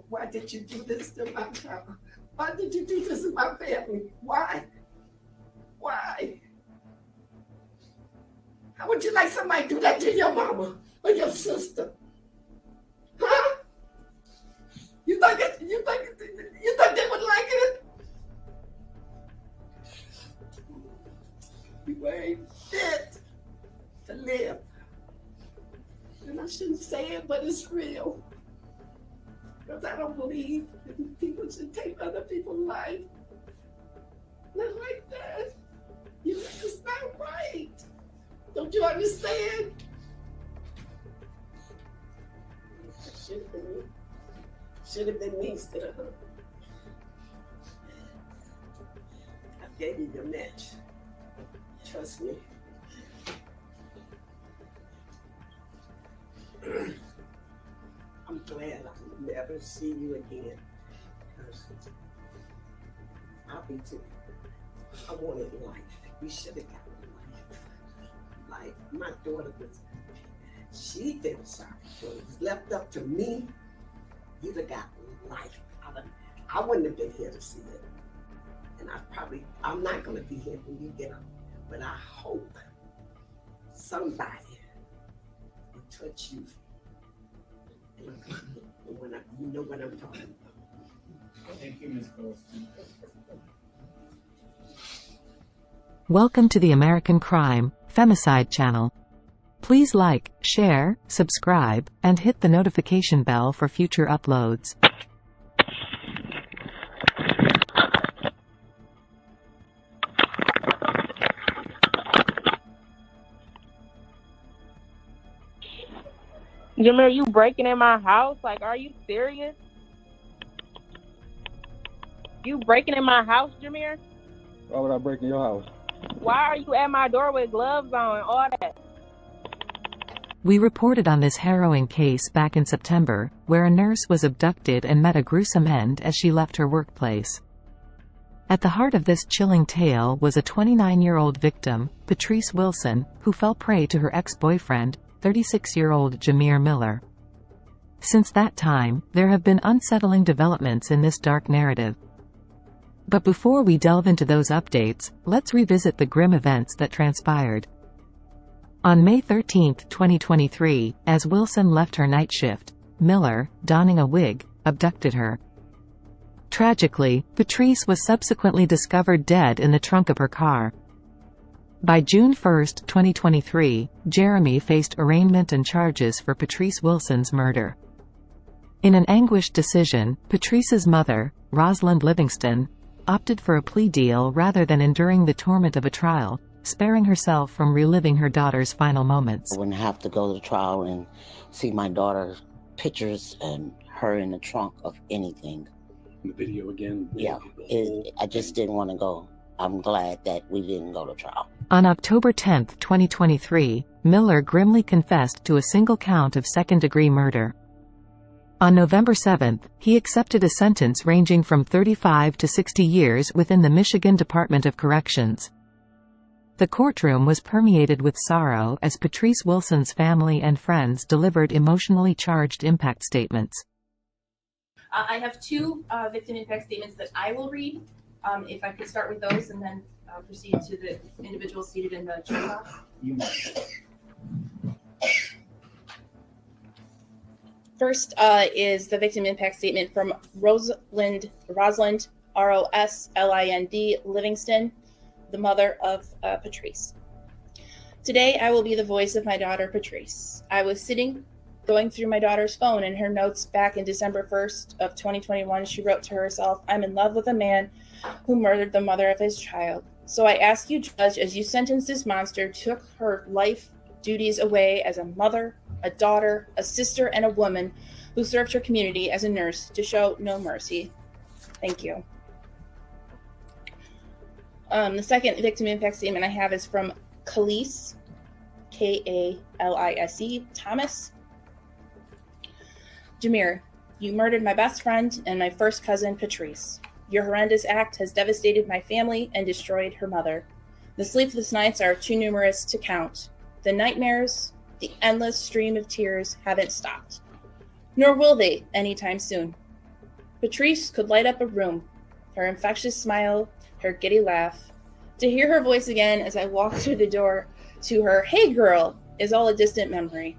Why did you do this to my child? Why did you do this to my family? Why? Why? How would you like somebody do that to your mama or your sister? Huh? You think they would like it? You ain't fit to live. And I shouldn't say it, but it's real. Because I don't believe that people should take other people's life. Not like that. It's not right. Don't you understand? Should have been me instead of her. I gave you your match. Trust me. I'm glad I'll never see you again. I'll be too. I wanted life. You should have gotten life. My daughter she felt sorry. So it was left up to me. You'd have got life. I wouldn't have been here to see it. And I'm not going to be here when you get up. But I hope somebody will touch you. You know what I'm talking about. Thank you, Ms. Golden. Welcome to the American Crime, Femicide channel. Please like, share, subscribe, and hit the notification bell for future uploads. Jamere, you breaking in my house? Like, are you serious? You breaking in my house, Jamere? Why would I break in your house? Why are you at my door with gloves on and all that? We reported on this harrowing case back in September, where a nurse was abducted and met a gruesome end as she left her workplace. At the heart of this chilling tale was a 29-year-old victim, Patrice Wilson, who fell prey to her ex-boyfriend, 36-year-old Jamere Miller. Since that time, there have been unsettling developments in this dark narrative. But before we delve into those updates, let's revisit the grim events that transpired. On May 13, 2023, as Wilson left her night shift, Miller, donning a wig, abducted her. Tragically, Patrice was subsequently discovered dead in the trunk of her car. By June 1, 2023, Jeremy faced arraignment and charges for Patrice Wilson's murder. In an anguished decision, Patrice's mother, Rosalind Livingston, opted for a plea deal rather than enduring the torment of a trial, sparing herself from reliving her daughter's final moments. I wouldn't have to go to trial and see my daughter's pictures and her in the trunk of anything. The video again? Yeah, I just didn't want to go. I'm glad that we didn't go to trial. On October 10, 2023, Miller grimly confessed to a single count of second-degree murder. On November 7, he accepted a sentence ranging from 35 to 60 years within the Michigan Department of Corrections. The courtroom was permeated with sorrow as Patrice Wilson's family and friends delivered emotionally charged impact statements. I have two victim impact statements that I will read. If I could start with those and then proceed to the individuals seated in the chat box. First is the victim impact statement from Rosalind, R-O-S-L-I-N-D, Livingston, the mother of Patrice. Today, I will be the voice of my daughter, Patrice. I was sitting, going through my daughter's phone and her notes back in December 1st of 2021. She wrote to herself, "I'm in love with a man who murdered the mother of his child. So I ask you, Judge, as you sentence this monster, took her life duties away as a mother, a daughter, a sister, and a woman who served her community as a nurse to show no mercy. Thank you." The second victim impact statement I have is from Kalise, K-A-L-I-S-E, Thomas. Jamere, you murdered my best friend and my first cousin, Patrice. Your horrendous act has devastated my family and destroyed her mother. The sleepless nights are too numerous to count. The nightmares, the endless stream of tears haven't stopped. Nor will they anytime soon. Patrice could light up a room, her infectious smile, her giddy laugh. To hear her voice again as I walked through the door to her, "Hey girl," is all a distant memory.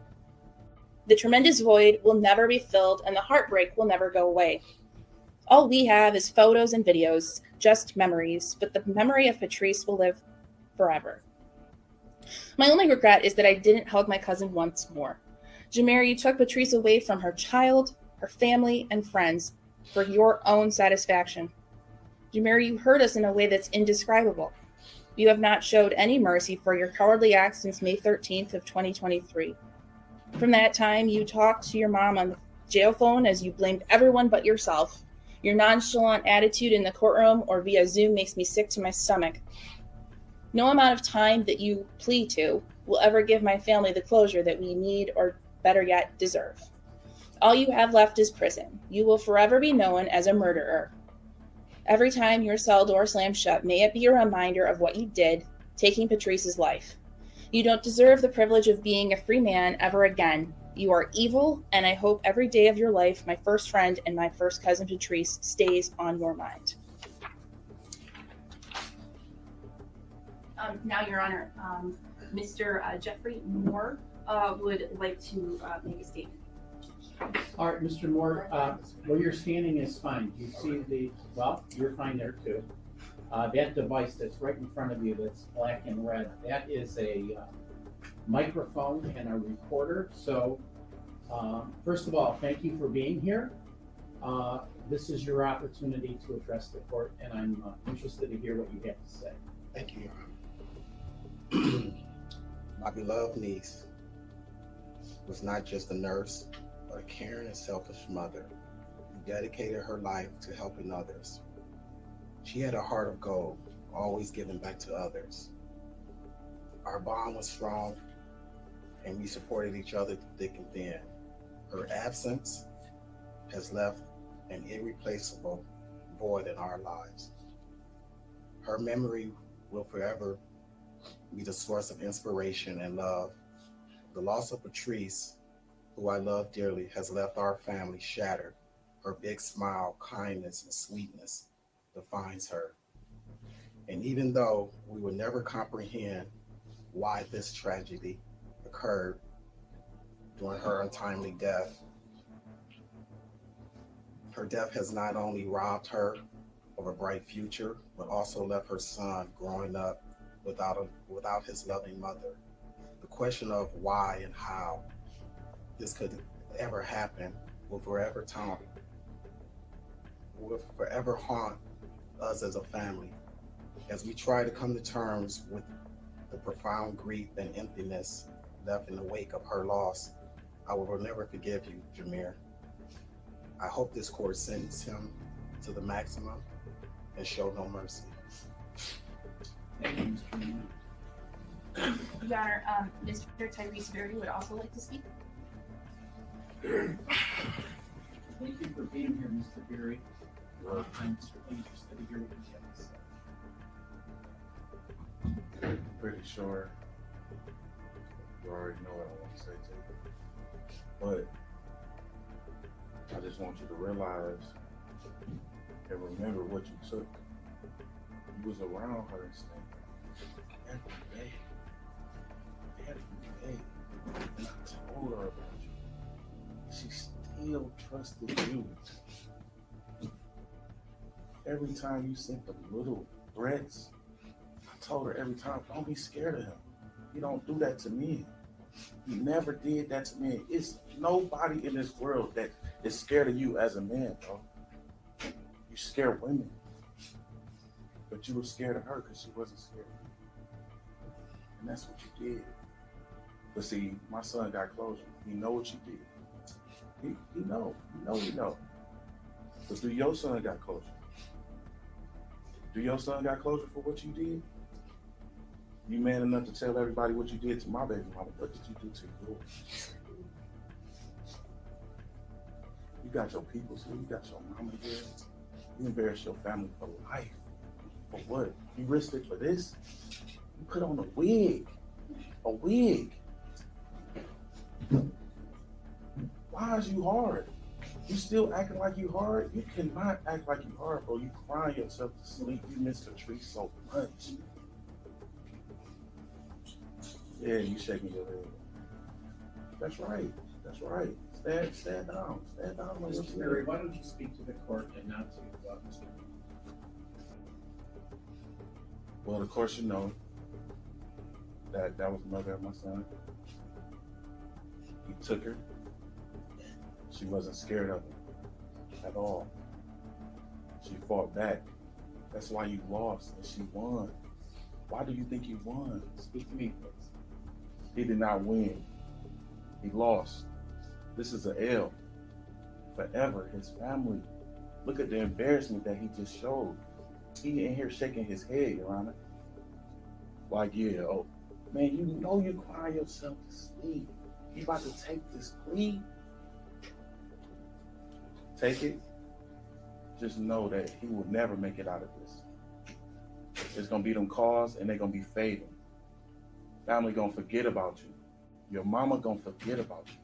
The tremendous void will never be filled and the heartbreak will never go away. All we have is photos and videos, just memories, but the memory of Patrice will live forever. My only regret is that I didn't hug my cousin once more. Jamere, you took Patrice away from her child, her family, and friends for your own satisfaction. Jamere, you hurt us in a way that's indescribable. You have not showed any mercy for your cowardly acts since May 13th of 2023. From that time, you talked to your mom on the jail phone as you blamed everyone but yourself. Your nonchalant attitude in the courtroom or via Zoom makes me sick to my stomach. No amount of time that you plead to will ever give my family the closure that we need or, better yet, deserve. All you have left is prison. You will forever be known as a murderer. Every time your cell door slams shut, may it be a reminder of what you did, taking Patrice's life. You don't deserve the privilege of being a free man ever again. You are evil, and I hope every day of your life, my first friend and my first cousin Patrice stays on your mind. Now, Your Honor, Mr. Jeffrey Moore would like to make a statement. All right, Mr. Moore, where you're standing is fine. You see you're fine there too. That device that's right in front of you that's black and red, that is a microphone and a recorder. So first of all, thank you for being here. This is your opportunity to address the court, and I'm interested to hear what you have to say. Thank you, Your Honor. My beloved niece was not just a nurse, but a caring and selfish mother who dedicated her life to helping others. She had a heart of gold, always giving back to others. Our bond was strong, and we supported each other through thick and thin. Her absence has left an irreplaceable void in our lives. Her memory will forever be the source of inspiration and love. The loss of Patrice, who I love dearly, has left our family shattered. Her big smile, kindness, and sweetness defines her. And even though we will never comprehend why this tragedy occurred during her untimely death, her death has not only robbed her of a bright future, but also left her son growing up without his loving mother. The question of why and how this could ever happen will forever haunt us as a family. As we try to come to terms with the profound grief and emptiness left in the wake of her loss, I will never forgive you, Jamere. I hope this court sentences him to the maximum and show no mercy. Thank you, Mr. Moore. Your Honor, Mr. Tyrese Berry would also like to speak. Thank you for being here, Mr. Berry. I'm certainly interested to hear what you have to say. Pretty sure you already know what I want to say to you. But I just want you to realize and remember what you took. You was around her and saying every day. And I told her about you. She still trusted you. Every time you sent the little threats, I told her every time, don't be scared of him. He don't do that to me. He never did that to me. It's nobody in this world that is scared of you as a man, bro. You scare women. But you were scared of her because she wasn't scared of you. And that's what you did. But see, my son got closure. He know what you did. He know. But do your son got closure? Do your son got closure for what you did? You man enough to tell everybody what you did to my baby mama. What did you do to yours? You got your people here. You got your mama here. You embarrassed your family for life. For what? You risked it for this? You put on a wig. A wig. Why is you hard? You still acting like you hard? You cannot act like you hard, bro. You crying yourself to sleep. You miss Patrice so much. Yeah, you shaking your head. That's right. That's right. Stand down. Stand down. Mr. Murray, why don't you speak to the court and not to Mr. Well, of course, you know that was the mother of my son. He took her. She wasn't scared of him at all. She fought back. That's why you lost and she won. Why do you think you won? Speak to me, please. He did not win. He lost. This is an L. Forever, his family. Look at the embarrassment that he just showed. He in here shaking his head, Your Honor. Like, yeah, oh, man, you know you crying yourself to sleep. You about to take this plea? Take it. Just know that he will never make it out of this. It's gonna be them calls and they're gonna be fading. Family gonna forget about you. Your mama gonna forget about you.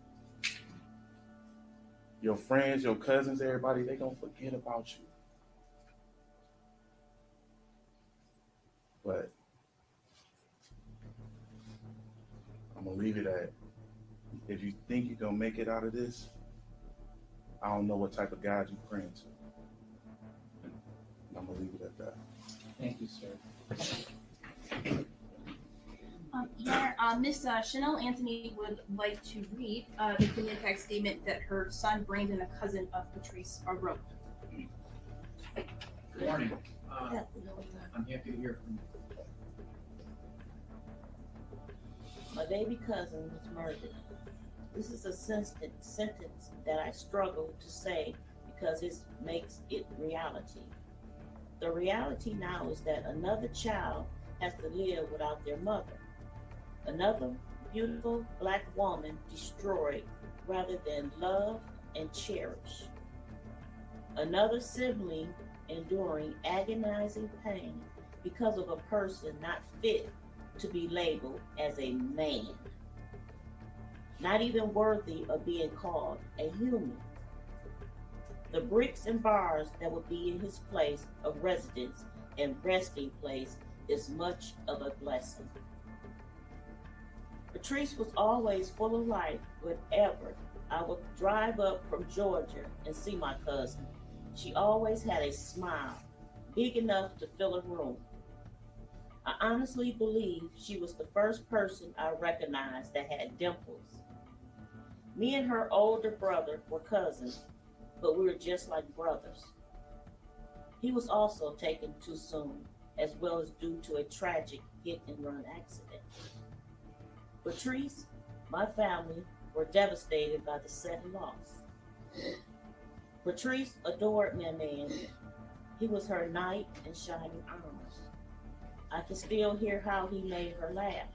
Your friends, your cousins, everybody, they gonna forget about you. But I'm gonna leave it at, if you think you're gonna make it out of this, I don't know what type of God you're praying to. I'm gonna leave it at that. Thank you, sir. Miss Chanel Anthony would like to read the opinion fact statement that her son Brandon, a cousin of Patrice, wrote. Good morning. I'm happy to hear from you. My baby cousin was murdered. This is a sentence that I struggle to say because it makes it reality. The reality now is that another child has to live without their mother. Another beautiful Black woman destroyed rather than loved and cherished. Another sibling enduring agonizing pain because of a person not fit to be labeled as a man. Not even worthy of being called a human. The bricks and bars that would be in his place of residence and resting place is much of a blessing. Patrice was always full of life whenever I would drive up from Georgia and see my cousin. She always had a smile big enough to fill a room. I honestly believe she was the first person I recognized that had dimples. Me and her older brother were cousins, but we were just like brothers. He was also taken too soon, as well as due to a tragic hit-and-run accident. Patrice, my family, were devastated by the sudden loss. Patrice adored my man. He was her knight in shining armor. I can still hear how he made her laugh.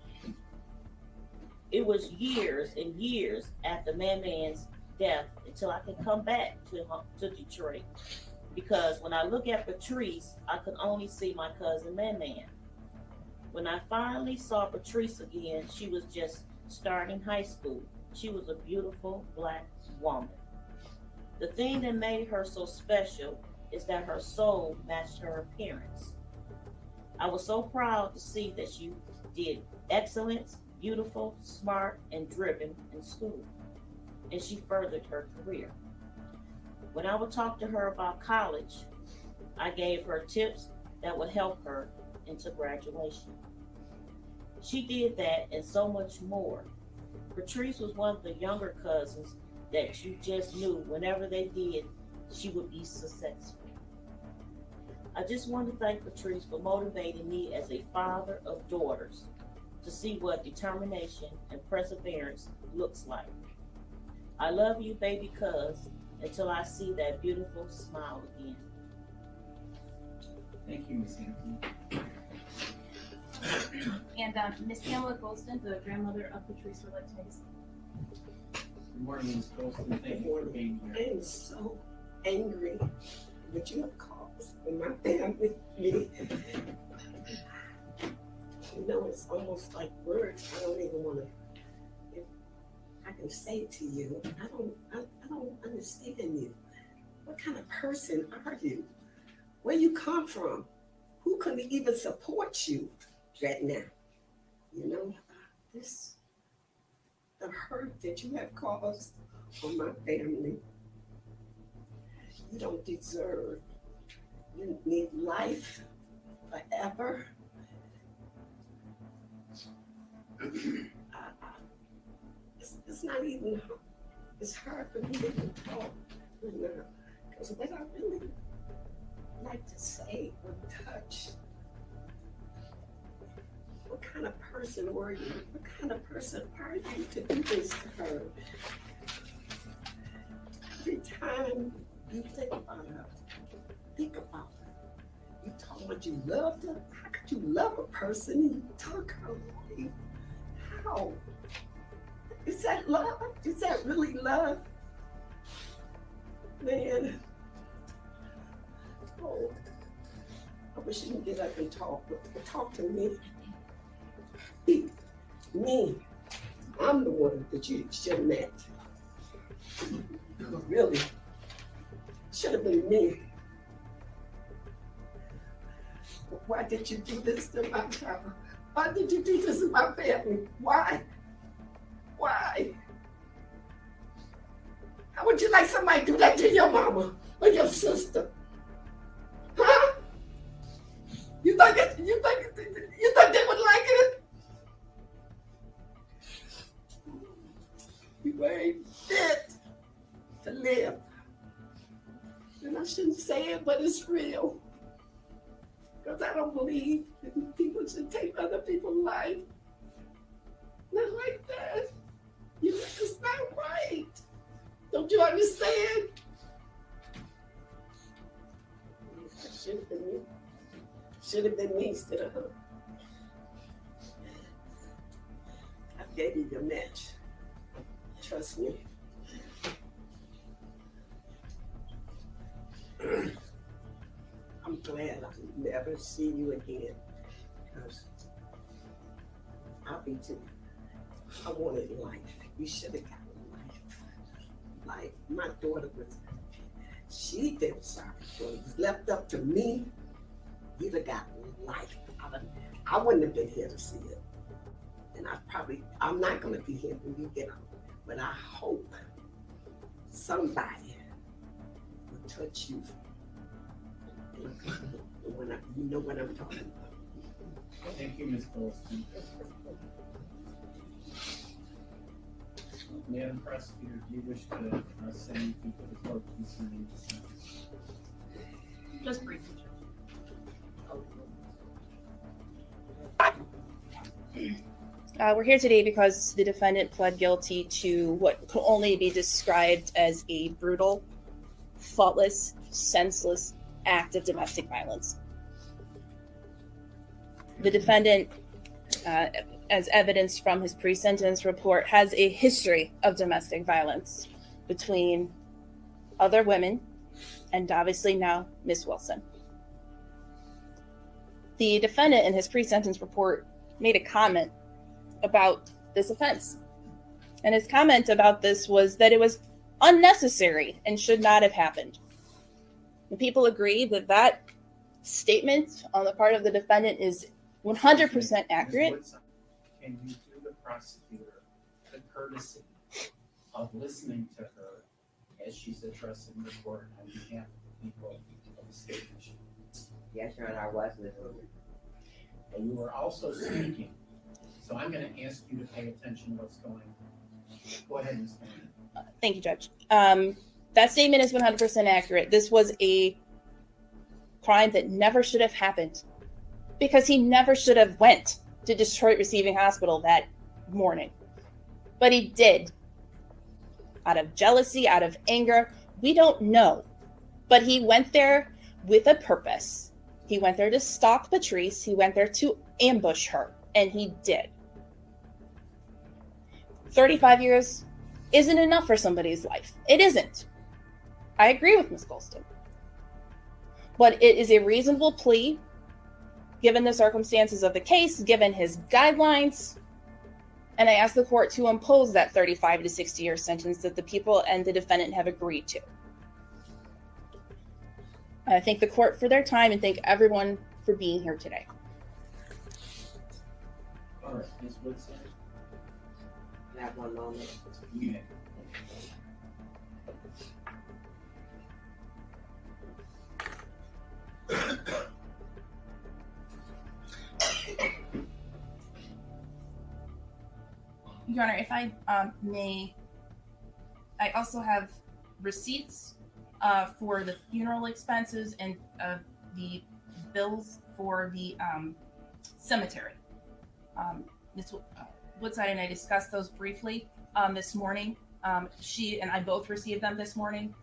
It was years and years after Man's death until I could come back to Detroit. Because when I look at Patrice, I could only see my cousin Man. When I finally saw Patrice again, she was just starting high school. She was a beautiful Black woman. The thing that made her so special is that her soul matched her appearance. I was so proud to see that she did excellence, beautiful, smart, and driven in school. And she furthered her career. When I would talk to her about college, I gave her tips that would help her into graduation. She did that and so much more. Patrice was one of the younger cousins that you just knew whenever they did, she would be successful. I just want to thank Patrice for motivating me as a father of daughters to see what determination and perseverance looks like. I love you, baby cuz, until I see that beautiful smile again. Thank you, Miss Anthony. And Miss Pamela Golden, the grandmother of Patrice, would like to make a statement. Good morning, Ms. Golden. Thank you for being I here. am so angry that you have caused in my family. You know, it's almost like words. I don't even want to. I can say to you, I don't understand you. kind of person are you? Where you come from? Who can even support you right now? You know, the hurt that you have caused on my family, you don't deserve. You need life forever. It's not even, it's hard for me to talk because what I really like to say or touch, what kind of person were you? What kind of person are you to do this to her? Every time you think about her, you told her you loved her. How could you love a person and you took her away? How? Is that love? Is that really love? Man. Oh, I wish you could get up and talk. Talk to me. Me. I'm the one that you should have met. Really. Should have been me. Why did you do this to my child? Why did you do this to my family? Why? Why? How would you like somebody to do that to your mama or your sister? Huh? You think they would like it? You ain't fit to live. And I shouldn't say it, but it's real. Because I don't believe that people should take other people's life. Not like that. It's not right. Don't you understand? Should have been me. Should have been me instead of her. I gave you your match. Trust me. I'm glad I'll never see you again. Because I'll be too. I wanted life. You should have gotten life. Like my daughter she felt sorry for it. It was left up to me. You'd have gotten life. I wouldn't have been here to see it. And I'm not going to be here when you get out. But I hope somebody will touch you. You know what I'm talking about. Thank you, Ms. Golden. Madam Prosecutor, do you wish to say anything to the court concerning the sentence? Just briefly. We're here today because the defendant pled guilty to what could only be described as a brutal, thoughtless, senseless act of domestic violence. The defendant, as evidenced from his pre-sentence report, has a history of domestic violence between other women and obviously now Ms. Wilson. The defendant in his pre-sentence report made a comment about this offense. And his comment about this was that it was unnecessary and should not have happened. The people agree that that statement on the part of the defendant is 100% accurate. Can you do the prosecutor the courtesy of listening to her as she's addressing the court on behalf of the people of the state mission? Yes, Your Honor, I was listening. And you were also speaking. So I'm going to ask you to pay attention to what's going on. Go ahead, Ms. Golden. Thank you, Judge. That statement is 100% accurate. This was a crime that never should have happened because he never should have went to Detroit Receiving Hospital that morning. But he did. Out of jealousy, out of anger, we don't know. But he went there with a purpose. He went there to stalk Patrice. He went there to ambush her, and he did. 35 years isn't enough for somebody's life. It isn't. I agree with Ms. Golden. But it is a reasonable plea, given the circumstances of the case, given his guidelines, and I ask the court to impose that 35 to 60 year sentence that the people and the defendant have agreed to. I thank the court for their time and thank everyone for being here today. All right, Ms. Woodson. Can I have one moment? Yeah. Your Honor, if I may, I also have receipts for the funeral expenses and the bills for the cemetery. Ms. Woodside and I discussed those briefly this morning. She and I both received them this morning,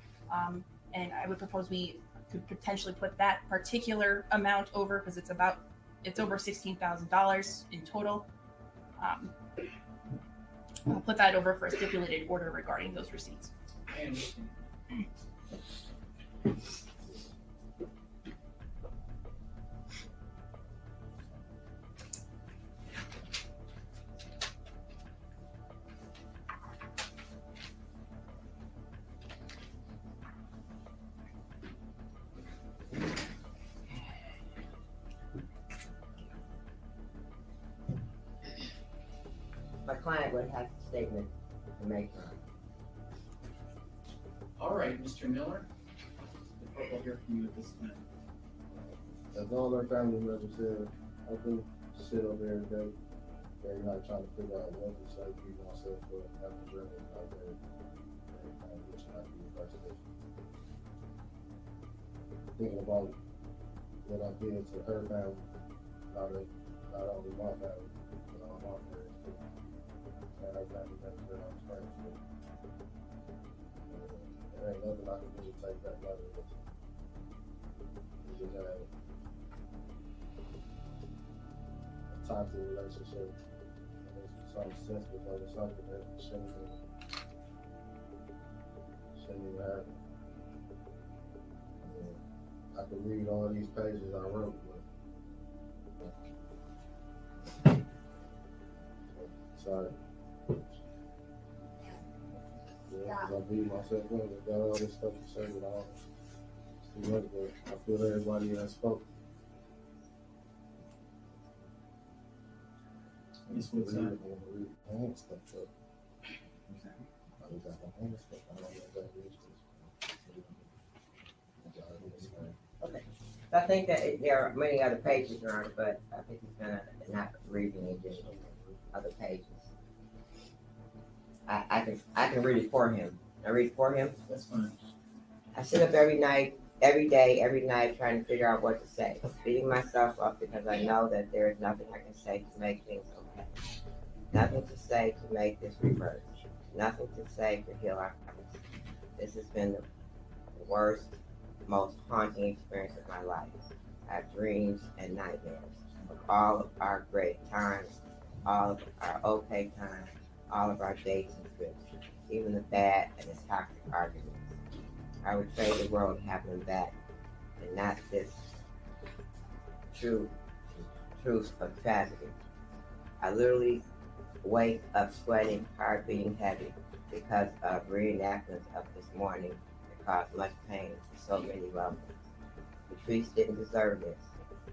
and I would propose we could potentially put that particular amount over because it's over $16,000 in total. I'll put that over for a stipulated order regarding those receipts. My client would have a statement to make. All right, Mr. Miller. The court will hear from you at this time. As all our family members said, I do sit over every day, every night trying to figure out what to say, keep myself for after drinking my day, and which not be investigated. Thinking about what I did to her family, not only my family, but all my friends too. And her family members that I'm friends with. There ain't nothing I can do to take that letter with you. We just had a toxic relationship. And it's something sensitive, but it's something that shouldn't even happen. I could read all these pages I wrote, but sorry. Yeah, because I beat myself up and got all this stuff to say with all too much, but I feel everybody has spoken. Ms. Woodside. I was at my hand stuff up. I was at my hand stuff. I don't know exactly what it is. Okay. So I think that there are many other pages, Your Honor, but I think he's gonna not read any additional other pages. I can read it for him. I read it for him. That's fine. I sit up every night, every day, every night, trying to figure out what to say, beating myself up because I know that there is nothing I can say to make things okay. Nothing to say to make this reverse. Nothing to say to heal our families. This has been the worst, most haunting experience of my life. I have dreams and nightmares of all of our great times, all of our okay times, all of our dates and trips, even the bad and the toxic arguments. I would trade the world to have them back, and not this truth of tragedy. I literally wake up sweating, heart beating heavy because of reenactments of this morning that caused much pain to so many loved ones. Patrice didn't deserve this.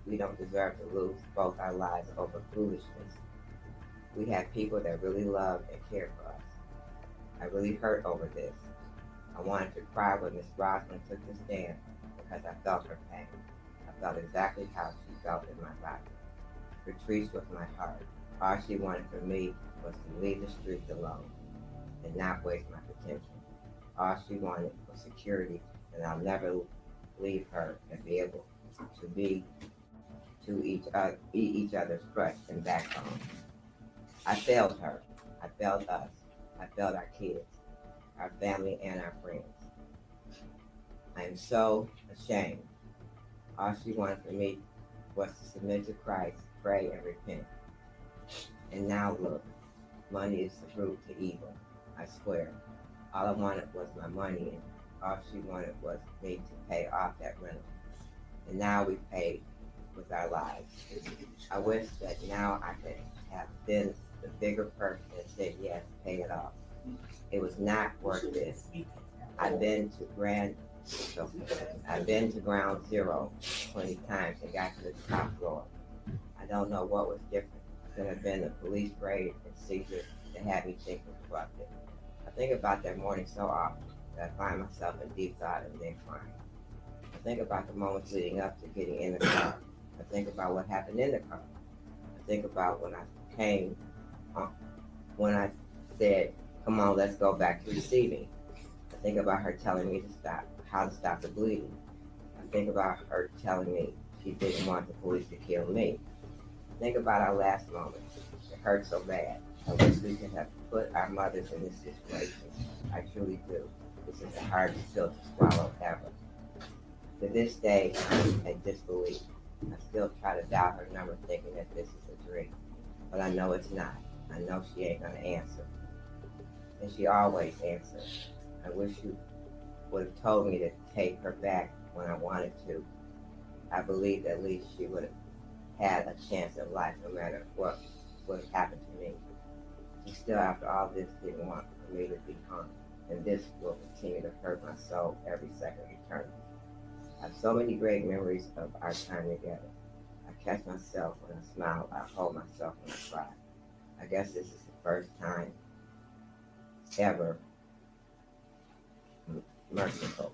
We don't deserve to lose both our lives over foolishness. We have people that really love and care for us. I really hurt over this. I wanted to cry when Miss Roslyn took the stand because I felt her pain. I felt exactly how she felt in my body. Patrice was my heart. All she wanted from me was to leave the streets alone and not waste my potential. All she wanted was security, and I'll never leave her and be able to be to each other's crush and backbone. I failed her. I failed us. I failed our kids, our family, and our friends. I am so ashamed. All she wanted from me was to submit to Christ, pray, and repent. And now look, money is the root to evil, I swear. All I wanted was my money, and all she wanted was me to pay off that rental. And now we paid with our lives. I wish that now I could have been the bigger person and said yes, pay it off. It was not worth this. I've been to So I've been to ground zero 20 times and got to the top floor. I don't know what was different. Could have been the police raid and seizure that had me think disrupted. I think about that morning so often that I find myself in deep thought and then crying. I think about the moments leading up to getting in the car. I think about what happened in the car. I think about when I said, come on, let's go back to receiving. I think about her telling me to stop, how to stop the bleeding. I think about her telling me she didn't want the police to kill me. I think about our last moment. It hurt so bad. I wish we could have put our mothers in this situation. I truly do. This is the hardest pill to swallow ever. To this day, I'm in disbelief. I still try to dial her number thinking that this is a dream. But I know it's not. I know she ain't gonna answer. And she always answers. I wish you would have told me to take her back when I wanted to. I believe at least she would have had a chance at life no matter what would happened to me. She still, after all this, didn't want for me to be hung. And this will continue to hurt my soul every second of eternity. I have so many great memories of our time together. I catch myself when I smile. I hold myself when I cry. I guess this is the first time ever merciful,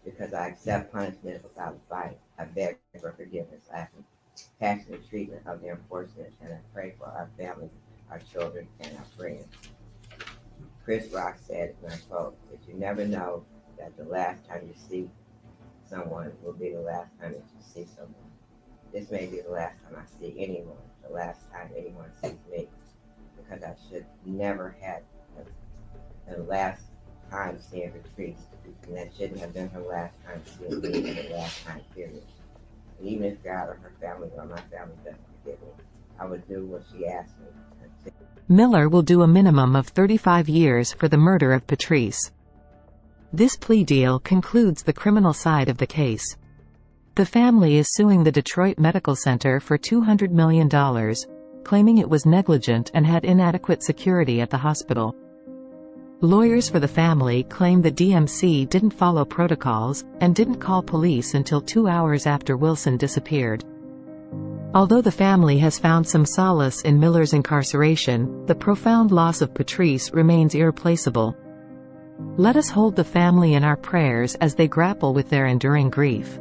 because I accept punishment without a fight. I beg for forgiveness. I have compassionate treatment of the unfortunate, and I pray for our family, our children, and our friends. Chris Rock said, and I quote, that you never know that the last time you see someone will be the last time that you see someone. This may be the last time I see anyone, the last time anyone sees me, because I should never have the last time seeing Patrice, and that shouldn't have been her last time seeing me in the last time period. And even if God or her family or my family doesn't forgive me, I would do what she asked me. Miller will do a minimum of 35 years for the murder of Patrice. This plea deal concludes the criminal side of the case. The family is suing the Detroit Medical Center for $200 million, claiming it was negligent and had inadequate security at the hospital. Lawyers for the family claim the DMC didn't follow protocols, and didn't call police until 2 hours after Wilson disappeared. Although the family has found some solace in Miller's incarceration, the profound loss of Patrice remains irreplaceable. Let us hold the family in our prayers as they grapple with their enduring grief.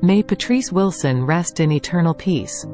May Patrice Wilson rest in eternal peace.